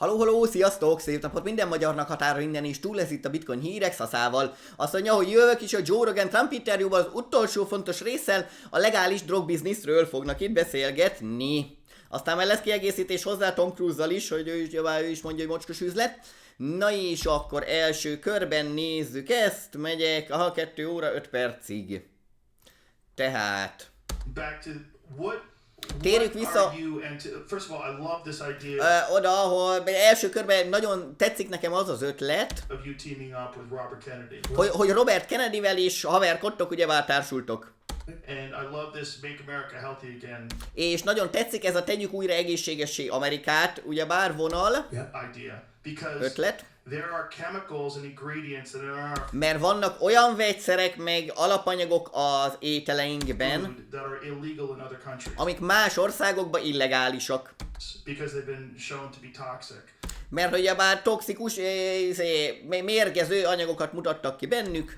Halló, sziasztok! Szép napot minden magyarnak határa innen, és túl lesz itt a Bitcoin hírek szaszával. Azt mondja, hogy jövök is a Rogan Trump interjúban az utolsó fontos résszel, a legális DrogBizniszről fognak itt beszélgetni. Aztán már lesz kiegészítés hozzá Tom Cruise-zal is, hogy ő is mondja, hogy mocskos üzlet. Na és akkor első körben nézzük ezt, megyek, 2 óra 5 percig. Tehát... Térjük vissza oda, ahol első körben nagyon tetszik nekem az az ötlet, hogy Robert Kennedyvel is haverkodtok, ugyebár társultok. És nagyon tetszik ez a tegyük újra egészségessé Amerikát, ugyebár vonal, ötlet. Mert vannak olyan vegyszerek meg alapanyagok az ételeinkben, amik más országokban illegálisak. Mert ugyebár toxikus, mérgező anyagokat mutattak ki bennük.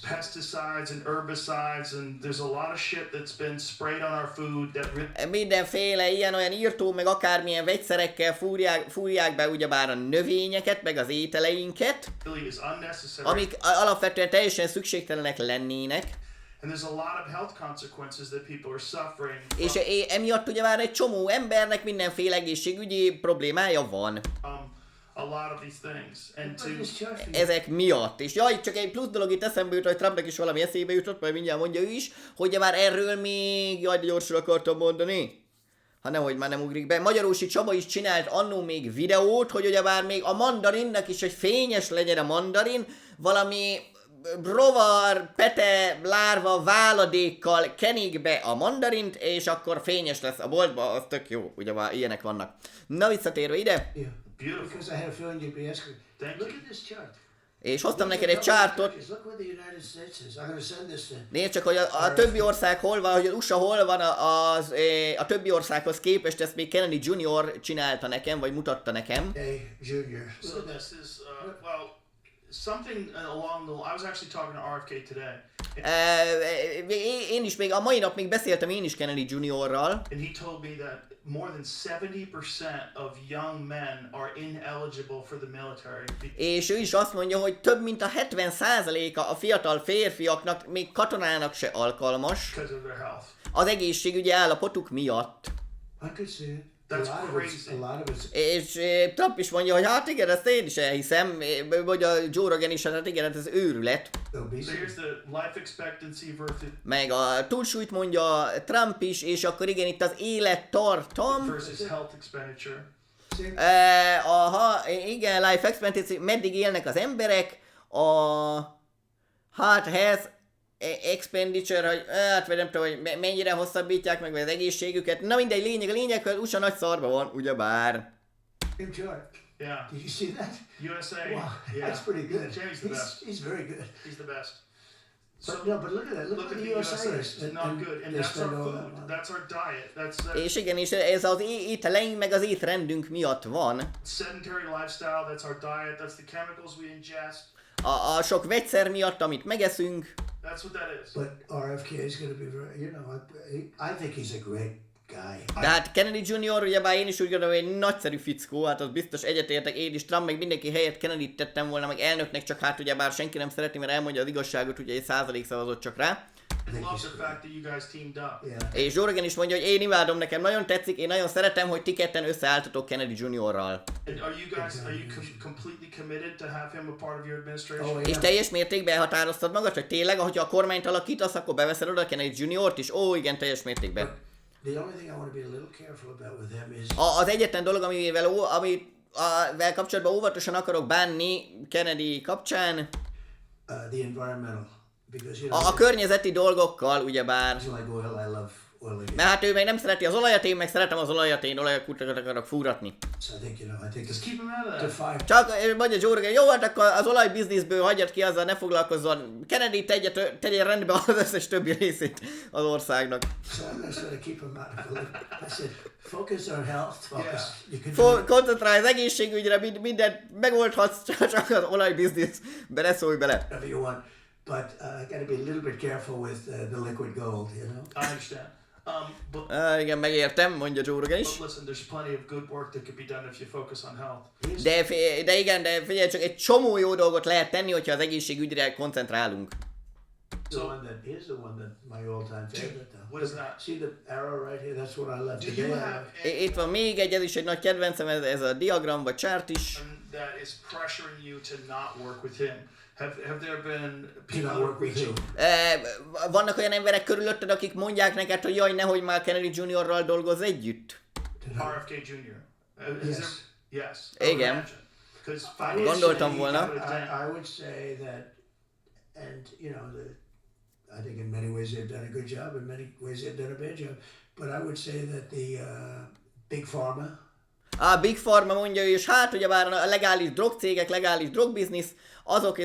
Pesticides and herbicides, and there's a lot of shit that's been sprayed on our food that mindenféle ilyen-olyan írtó, meg akármilyen vegyszerekkel fúrják be ugyebár a növényeket, meg az ételeinket, amik alapvetően teljesen szükségtelenek lennének. And there's a lot of health consequences that people are suffering from. És emiatt ugyebár egy csomó embernek mindenféle egészségügyi problémája van. A lot of these things. And ezek miatt. És jaj, csak egy plusz dolog itt eszembe jut, hogy Trumpnak is valami eszébe jutott, majd mindjárt mondja ő is, hogy már erről még, jaj, de gyorsan akartam mondani. Ha nehogy már nem ugrik be. Magyarósi Csaba is csinált annó még videót, hogy ugyebár még a mandarinnak is, hogy fényes legyen a mandarin, valami rovar, pete, lárva, váladékkal kenik be a mandarint, és akkor fényes lesz a boltba, az tök jó, ugyebár ilyenek vannak. Na visszatérve ide. Yeah. Beautiful. Look at this chart. És hoztam neked egy chartot. Nézd csak, hogy a többi ország hol van, hogy az USA hol van a többi országhoz képest, ezt még Kennedy Jr. csinálta nekem, vagy mutatta nekem. Junior. So this is, well, something along the... I was actually talking to RFK today. Én is még, a mai nap még beszéltem én is Kennedy Jr.-ral. And he told me that more than 70% of young men are ineligible for the military. És ő is azt mondja, hogy több mint a 70%-a a fiatal férfiaknak még katonának se alkalmas. Because of their health. Az egészségügyi állapotuk miatt. I could see it. That's crazy. És Trump is mondja, hogy hát igen, ezt én is elhiszem, vagy a Joe Rogan is, hát igen, ez őrület. So here's the life expectancy versus... Meg a túlsúlyt mondja Trump is, és akkor igen, itt az élettartam. Versus health expenditure. Igen, life expectancy, meddig élnek az emberek, health expenditure, hogy hát vagy nem tudom, hogy mennyire hosszabbítják meg az egészségüket. Na mindegy, lényeg, hogy USA nagy szarba van, ugyebár. Yeah. Did you see that? USA. Wow, Yeah. that's pretty good. Jamie's the best. He's very good. He's the best. So, but look at that. Look at the USA. It's not good. And that's our food. That's our diet. És igen, és ez az ételeink meg az étrendünk miatt van. Sedentary lifestyle, that's our diet. That's the chemicals we ingest. A sok vegyszer miatt, amit megeszünk. That's what that is. But RFK is going to be very, I think he's a great guy. De hát Kennedy Jr. ugyebár én is úgy gondolom, hogy egy nagyszerű fickó, hát az biztos egyetértek, én is Trump, meg mindenki helyett Kennedyt tettem volna, meg elnöknek, csak hát ugyebár senki nem szereti, mert elmondja az igazságot, ugye egy százalék szavazott csak rá. És Joe Rogan is mondja, hogy én imádom, nekem nagyon tetszik, én nagyon szeretem, hogy ti ketten összeálltatok Kennedy Jr.-ral. És teljes mértékben elhatároztad magad, hogy tényleg, ahogyha a kormányt alakítasz, akkor beveszed oda Kennedy Jr.-t is? Ó, igen, teljes mértékben. Az egyetlen dolog, amivel kapcsolatban óvatosan akarok bánni Kennedy kapcsán, a környezeti dolgokkal, ugyebár. Mert hát ő meg nem szereti az olajat, én meg szeretem az olajat, én olajakutakat akarok fúratni. Csak mondja Joe Rogan, jó, hát akkor az olajbizniszből hagyjad ki, azzal ne foglalkozzon. Kennedy tegye rendbe az összes többi részét az országnak. Koncentrálj az egészségügyre, mindent megoldhatsz, csak az olajbizniszbe ne szólj bele. But got to be a little bit careful with the liquid gold, I understand. Igen, megértem, mondja Joe Rogan is. But listen, there's plenty of good work that could be done if you focus on health. De igen, de figyelj csak, egy csomó jó dolgot lehet tenni, hogyha az egészségügyre koncentrálunk. The one that is the one that my all-time favorite though. What is that? See the arrow right here? That's what I left Do today. you have Itt van még egy, ez is egy nagy kedvencem, ez a diagram vagy chart is. that is pressuring you to not work with him? Have there been Do people not who are work with reaching? who? Vannak olyan emberek körülötted, akik mondják neked, hogy jaj, nehogy már Kennedy Jr.-ral dolgozz együtt. RFK Jr. Yes. Yes. Igen. Because I would Gondoltam say- volna. I would say that, and you know, I think in many ways they've done a good job, in many ways they've done a bad job. But I would say that the big pharma, A Big Pharma mondja, és hát ugyebár a legális drogcégek, legális drogbiznisz, azok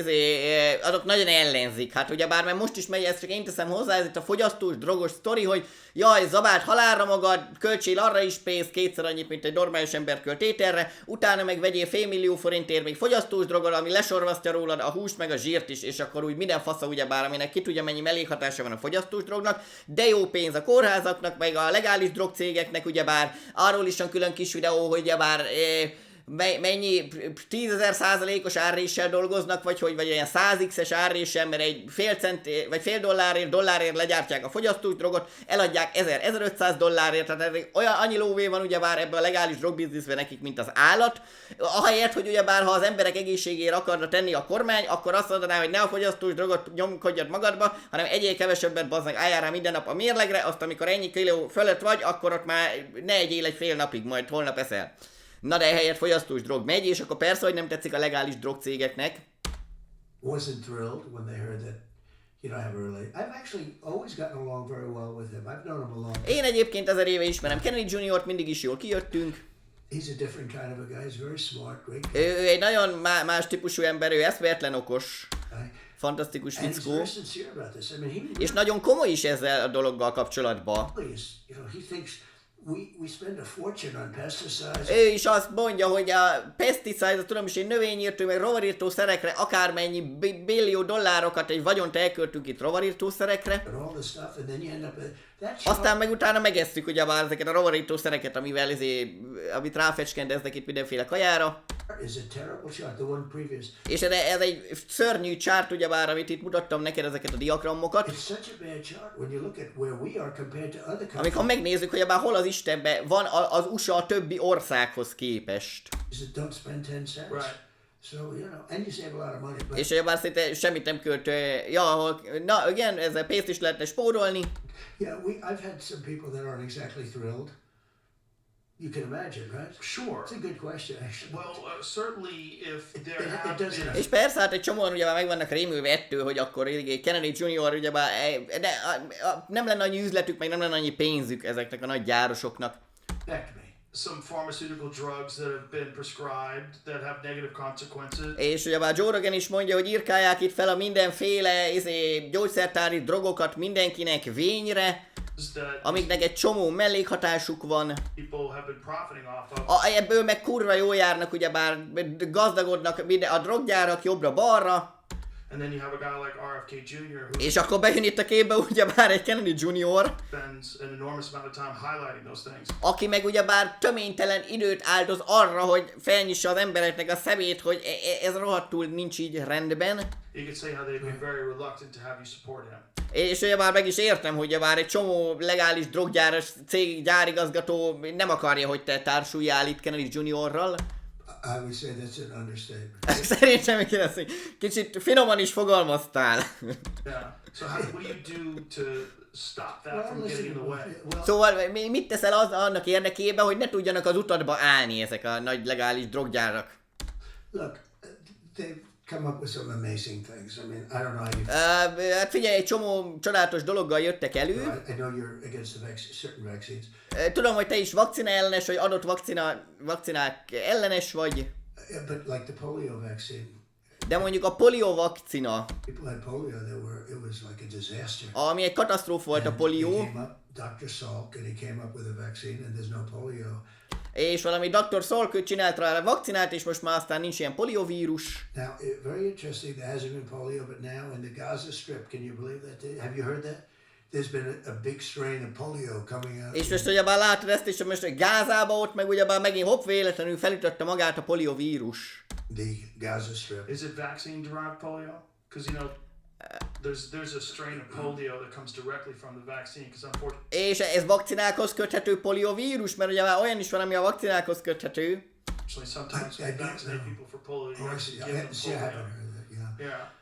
nagyon ellenzik. Hát ugyebár, mert most is megy, ezt csak én teszem hozzá, ez itt a fogyasztós, drogos sztori, hogy jaj, zabáld halálra magad, költsél arra is pénzt, kétszer annyit, mint egy normális ember költ ételre, utána meg vegyél $500 millió még fogyasztós drogot, ami lesorvasztja rólad a húst meg a zsírt is, és akkor úgy minden fasza ugyebár, aminek ki tudja mennyi mellékhatása van a fogyasztós drognak, de jó pénz a kórházaknak, meg a legális drogcégeknek ugyebár, arról is van külön kis videó, hogy ugyebár mennyi 10.000%-os árréssel dolgoznak, vagy olyan 100x-es árréssel, mert egy fél dollárért legyártják a fogyasztós drogot, eladják $1,000-1.500, tehát olyan annyi lóvé van ugyebár ebben a legális drogbizniszben nekik, mint az állat. Ahelyett, hogy ugyebár ha az emberek egészségére akarna tenni a kormány, akkor azt mondaná, hogy ne a fogyasztós drogot nyomkodjad magadba, hanem egyél kevesebbet, bazdmeg álljál rá minden nap a mérlegre, azt amikor ennyi kiló fölött vagy, akkor ott már ne egyél egy fél napig, majd holnap eszel. Na de ehelyett fogyasztós drog megy, és akkor persze, hogy nem tetszik a legális drogcégeknek. wasn't thrilled when they heard that, you know, I have a relate. I've actually always gotten along very well with him. I've known him a long time. Én egyébként 1000 éve ismerem Kennedy Jr.-t, mindig is jól kijöttünk. He's a different kind of a guy. He's very smart, great guy. Ő egy nagyon más típusú ember, ő eszméletlen okos, Right? fantasztikus And he's fickó, very sincere about this. I mean, he és nagyon komoly is ezzel a dologgal kapcsolatban. really is, you know, he thinks we spend a fortune on pesticides. Ő is azt mondja, hogy a pesticides, tudom is, egy növényírtó, meg rovarírtószerekre akármennyi billió dollárokat egy vagyont elköltünk itt rovarírtószerekre. And all this stuff, and then you end up with that. Aztán meg utána megesszük ugyebár ezeket a rovarítószereket, amit ráfecskendeznek itt mindenféle kajára. Is a terrible chart. The one previous. És ez egy szörnyű chart ugyebár, amit itt mutattam neked, ezeket a diagramokat. It's such a bad chart when you look at where we are compared to other countries. Amikor megnézzük, hogy ebben hol az Istenben van az USA a többi országhoz képest. Don't spend 10 cents. Right. So, you know, and you save a lot of money. But És ugyebár szinte semmit nem költ. Na igen, ezzel pénzt is lehetne spórolni. yeah, I've had some people that aren't exactly thrilled. You can imagine, right? Sure. It's a good question, actually. Well, certainly if there It have doesn't- been... És persze, hát egy csomóan ugye már meg vannak rémülve ettől, hogy akkor Kennedy Jr. ugyebár, de nem lenne annyi üzletük, meg nem lenne annyi pénzük ezeknek a nagy gyárosoknak. Back to me. some pharmaceutical drugs that have been prescribed that have negative consequences. És ugyebár Joe Rogan is mondja, hogy írkálják itt fel a mindenféle gyógyszertári drogokat mindenkinek vényre, amiknek egy csomó mellékhatásuk van. People have been profiting off of. Ebből meg kurva jól járnak, ugyebár gazdagodnak a droggyárak jobbra-balra. And then you have a guy like RFK Jr. who És akkor bejön itt a képbe ugyebár egy Kennedy Jr., spends an enormous amount of time highlighting those things. aki meg ugyebár töménytelen időt áldoz arra, hogy felnyissa az embereknek a szemét, hogy ez rohadtul nincs így rendben. You could say how they've been very reluctant to have you support him. És ugyebár meg is értem, hogy ugyebár egy csomó legális droggyáros cég gyárigazgató nem akarja, hogy te társuljál itt Kennedy Jr.-ral. I would say that's an understatement. Szerintem kicsit finoman is fogalmaztál. Yeah. So what do you do to stop that from getting in the way? Szóval mit teszel annak érdekében, hogy ne tudjanak az utadba állni ezek a nagy legális droggyárak? Look, they've come up with some amazing things. I mean, I don't know how you... Hát figyelj, egy csomó csodálatos dologgal jöttek elő. I know you're against the certain vaccines. Tudom, hogy te is vakcina ellenes, vagy adott vakcinák ellenes vagy. But like the polio vaccine, De mondjuk a polio vakcina, people had polio. It was like a disaster. ami egy katasztrófa volt a And polió, he came up, Dr. Salk, and he came up with a vaccine, and there's no polio. és valami Dr. Salk csinált rá a vakcinát, és most már aztán nincs ilyen poliovírus. Now, very interesting. There hasn't been polio, but now in the Gaza Strip, can you believe that? Have you heard that? there's been a big strain of polio coming out. És most ugyebár látod ezt, és most Gázába ott meg ugyebár megint hopp véletlenül felütötte magát a poliovírus. The Gaza Strip. Is it vaccine-derived polio? Because, you know, there's a strain of polio that comes directly from the vaccine, because unfortunately... És ez vakcinákhoz köthető poliovírus, mert ugye már olyan is van, ami a vakcinákhoz köthető. Sometimes we vaccinate people for polio. You actually give them polio. Yeah.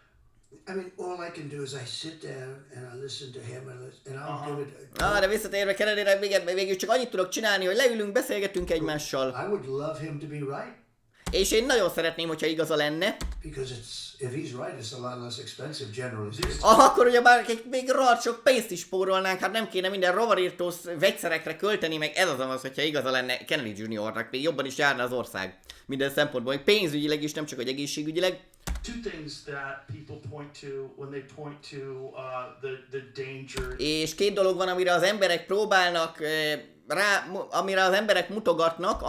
I mean, all I can do is I sit down and I listen to him and I'll give it... De visszatérve Kennedyre, végül csak annyit tudok csinálni, hogy leülünk, beszélgetünk egymással. I would love him to be right. És én nagyon szeretném, hogyha igaza lenne. Because if he's right, it's a lot less expensive generally. Akkor ugye már még rohadt sok pénzt is spórolnánk, hát nem kéne minden rovarírtós vegyszerekre költeni, meg ez az, hogyha igaza lenne Kennedy Jr.-nak, még jobban is járna az ország. Minden szempontból, még pénzügyileg is, nem csak hogy egészségügyileg. Two things that people point to when they point to the danger. És két dolog van, amire az emberek próbálnak amire az emberek mutogatnak,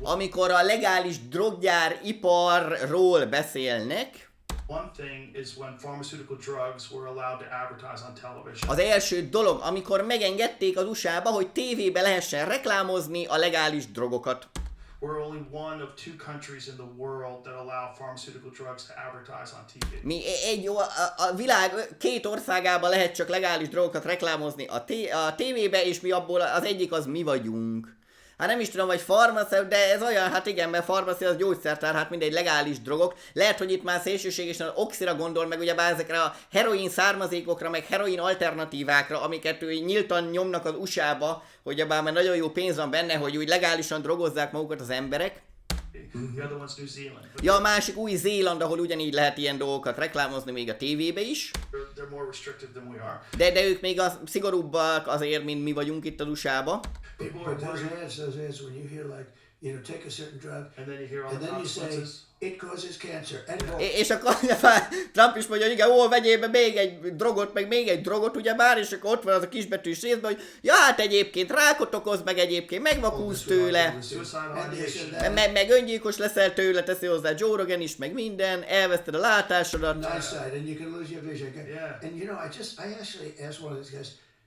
amikor a legális droggyár iparról beszélnek. Az első dolog, amikor megengedték az USA-ba, hogy tévébe lehessen reklámozni a legális drogokat. We're only one of two countries in the world that allow pharmaceutical drugs to advertise on TV. Mi a világ két országában lehet csak legális drogokat reklámozni a tévébe, és mi abból az egyik az mi vagyunk. Hát nem is tudom, vagy farmaceut, de ez olyan, hát igen, mert farmacia az gyógyszertár, hát mindegy legális drogok. Lehet, hogy itt már szélsőségesen az oxira gondol, meg ugyebár ezekre a heroin származékokra, meg heroin alternatívákra, amiket nyíltan nyomnak az USA-ba, hogy abban már nagyon jó pénz van benne, hogy úgy legálisan drogozzák magukat az emberek. Ja, a másik Új-Zéland, ahol ugyanígy lehet ilyen dolgokat reklámozni még a tévébe is. De ők még szigorúbbak azért, mint mi vagyunk itt az USA-ba. But those ads, when you hear like, you know, take a certain drug, and then you say, it causes cancer. És akkor Trump is mondja, hogy igen, vegyél be még egy drogot, meg még egy drogot, ugyebár, és akkor ott van az a kisbetűs részben, hogy ja, hát egyébként rákot okoz, meg egyébként megvakulsz tőle, meg öngyilkos leszel tőle, teszi hozzá Joe Rogan is, meg minden, elveszted a látásodat.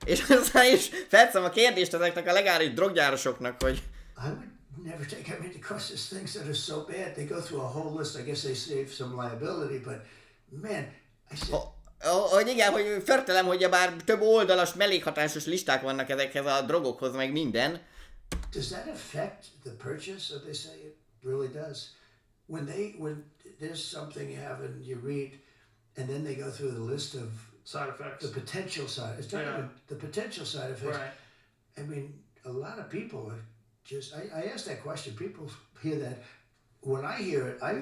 És aztán is felteszem a kérdést ezeknek a legális droggyárosoknak, hogy never take, I mean, because there's things that are so bad. They go through a whole list. I guess they save some liability, but man, I said... Hogy igen, hogy förtelem, hogy bár több oldalas mellékhatásos listák vannak ezekhez a drogokhoz, meg minden. Does that affect the purchase? Or they say it really does. When there's something you have and you read, and then they go through the list of side effects, the potential side. It's not even the potential side effects. Right. I mean, a lot of people are just. I asked that question. People hear that. When I hear it, I'm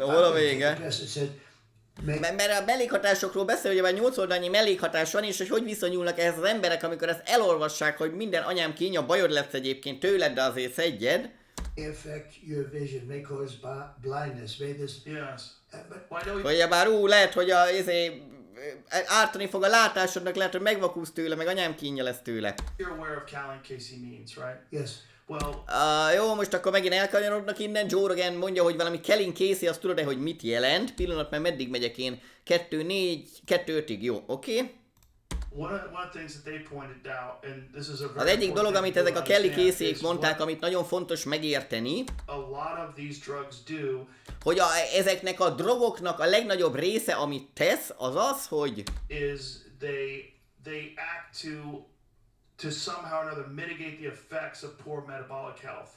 mert a mellékhatásokról beszél, hogy már 8 oldalnyi mellékhatás van, és hogy viszonyulnak ehhez az emberek, amikor ezt elolvassák, hogy minden anyám kínja, bajod lesz egyébként tőled, de azért szedjed. Affect your vision, may cause blindness, may this... Yes. Hogy bár lehet, hogy ártani fog a látásodnak, lehet, hogy megvakulsz tőle, meg anyám kínja lesz tőle. You're aware of Cal and Casey means, right? Yes. Well, jó, most akkor megint elkanyarodnak innen. Joe Rogan mondja, hogy valami Kelly Casey, azt tudod-e, hogy mit jelent? Pillanat, mert meddig megyek én? 2-4-2-5-ig, jó, oké. Okay. Az egyik dolog, amit ezek a Kelly Casey-k mondták, amit nagyon fontos megérteni, hogy ezeknek a drogoknak a legnagyobb része, amit tesz, az az, hogy to somehow or another mitigate the effects of poor metabolic health.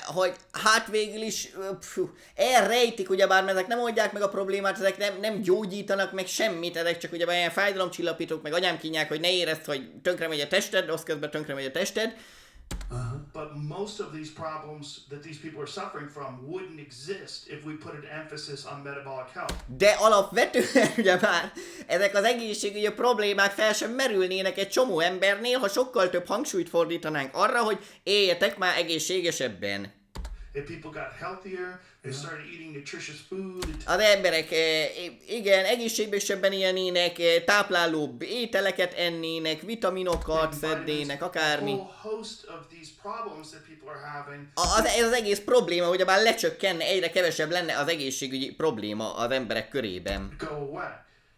Hogy hát végül is elrejtik, ugyebár, mert ezek nem oldják meg a problémát, ezek nem gyógyítanak meg semmit, ezek csak ugyebár ilyen fájdalomcsillapítók, meg anyám kínják, hogy ne érezd, hogy tönkre megy a tested, az közben tönkre megy a tested. But most of these problems that these people are suffering from wouldn't exist if we put an emphasis on metabolic health. De alapvetően ugye már ezek az egészségügyi problémák fel sem merülnének egy csomó embernél, ha sokkal több hangsúlyt fordítanánk arra, hogy éljetek már egészségesebben. If people got healthier, they started eating nutritious food. Az emberek igen, egészségesebben élnének, táplálóbb ételeket ennének, vitaminokat szednének, akármi. Ez az egész probléma, hogy bár lecsökkenne, egyre kevesebb lenne az egészségügyi probléma az emberek körében.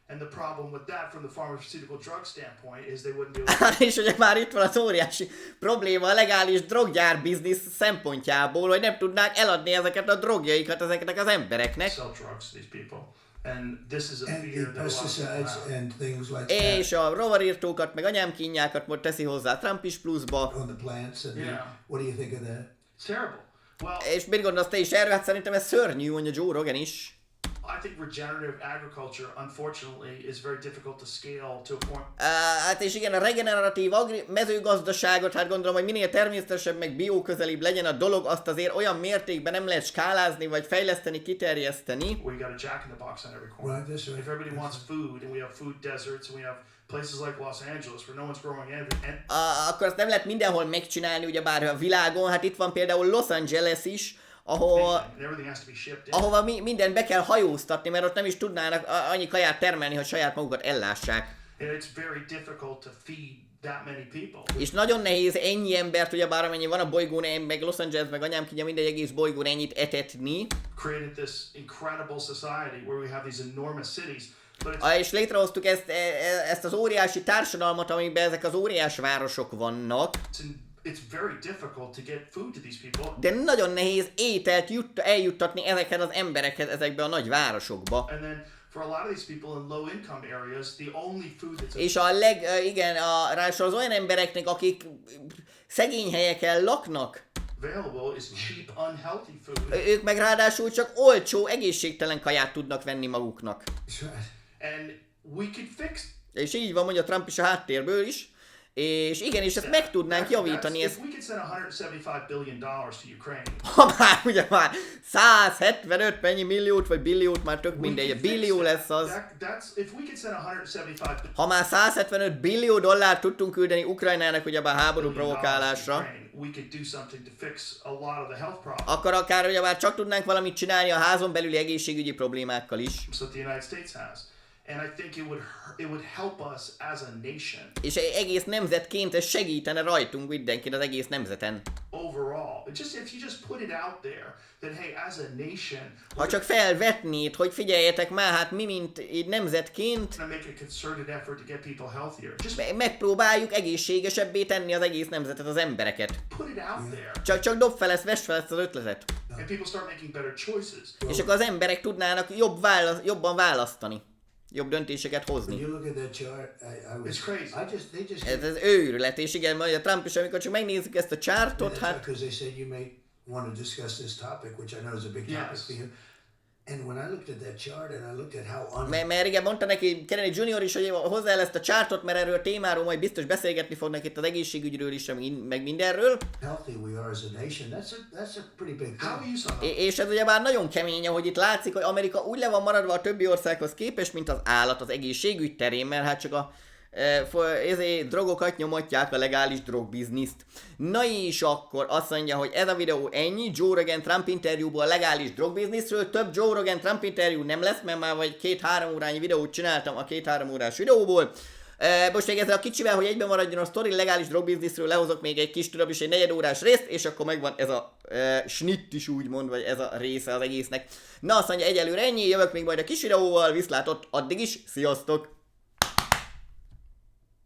And the problem with that from the pharmaceutical drug standpoint is they wouldn't be able to És ugye már itt van az óriási probléma a legális droggyár biznisz szempontjából, hogy nem tudnák eladni ezeket a drogjaikat ezeknek az embereknek. sell drugs to these people. And this is a And fear the that a lot of people pesticides have. and things like És a rovarírtókat, meg anyámkínjákat most teszi hozzá Trump is pluszba. on the plants. And Yeah. what do you think of that? It's terrible. Well, És mit gondolsz te is erről? Hát szerintem ez szörnyű, mondja Joe Rogan is. I think regenerative agriculture, unfortunately, is very difficult to scale to a point. Hát és igen, a regeneratív mezőgazdaságot, hát gondolom, hogy minél természetesebb, meg bióközelibb legyen a dolog, azt azért olyan mértékben nem lehet skálázni, vagy fejleszteni, kiterjeszteni. Where you got a jack in the box on every corner. Right, that's right. If everybody wants food, and we have food deserts, and we have places like Los Angeles where no one's growing anything, and Akkor azt nem lehet mindenhol megcsinálni, ugyebár a világon. Hát itt van például Los Angeles is, ahol, and everything has to be shipped in. ahova mindent be kell hajóztatni, mert ott nem is tudnának annyi kaját termelni, hogy saját magukat ellássák. And it's very difficult to feed that many people. És nagyon nehéz ennyi embert, ugyebár amennyi van a bolygón, meg Los Angeles, meg anyámkínja, mindegy egész bolygón ennyit etetni. Created this incredible society where we have these enormous cities. But it's És létrehoztuk ezt az óriási társadalmat, amiben ezek az óriás városok vannak, it's very difficult to get food to these people. de nagyon nehéz ételt eljuttatni ezekhez az emberekhez ezekbe a nagy városokba. And then for a lot of these people in low income areas, the only food that's És ráadásul az olyan embereknek, akik szegény helyeken laknak, available is cheap, unhealthy food. ők meg ráadásul csak olcsó, egészségtelen kaját tudnak venni maguknak. That's right. And we could fix És így van, mondja Trump is a háttérből is. És igen, és ezt meg tudnánk javítani. If we could send $175 billion to Ukraine, Ha már, ugye már 175 mennyi milliót, vagy billiót, már tök mindegy, a billió lesz az. That's if we could send 175 Ha már 175 billió dollárt tudtunk küldeni Ukrajnának, ugye már háború provokálásra, we could do something to fix a lot of the health problems akkor akár ugye már csak tudnánk valamit csinálni a házon belüli egészségügyi problémákkal is. that the United States has. And I think it would help us as a nation És egész nemzetként ez segítene rajtunk mindenkin, az egész nemzeten. overall. If you just put it out there that hey, as a nation, Ha csak felvetnéd, hogy figyeljetek már, hát mi, mint így nemzetként, we're gonna make a concerted effort to get people healthier. Just megpróbáljuk egészségesebbé tenni az egész nemzetet, az embereket. put it out there, Csak dob fel ezt, vess fel ezt az ötletet. and people start making better choices. És akkor az emberek tudnának jobban választani. Jobb döntéseket When hozni. you look at that chart, I was It's crazy. they just Ez őrület, és igen, majd a Trump is, amikor csak megnézzük ezt a chartot, hát because they said you may want to discuss this topic, which I know is a big topic Yes. for you. And when I looked at that chart and I looked at how mert igen, mondta neki Kennedy Jr. is, hogy hozzá el ezt a chartot, mert erről a témáról majd biztos beszélgetni fognak itt az egészségügyről is, meg mindenről. unhealthy we are as a nation, that's a pretty big How are thing. you so És ez ugye már nagyon kemény, ahogy itt látszik, hogy Amerika úgy le van maradva a többi országhoz képest, mint az állat az egészségügy terén, mert hát csak a drogokat nyomatják, a legális drogbizniszt. Na és akkor azt mondja, hogy ez a videó ennyi, Joe Rogan Trump interjúból a legális drogbizniszről. Több Joe Rogan Trump interjú nem lesz, mert már vagy 2-3 órányi videót csináltam a 2-3 órás videóból. Most még ezzel a kicsivel, hogy egyben maradjon a sztori, legális drogbizniszről lehozok még egy kis darab és egy 4 órás részt, és akkor megvan ez a snitt is úgymond, vagy ez a része az egésznek. Na azt mondja, egyelőre ennyi, jövök még majd a kis videóval, viszlátott addig is, sziasztok!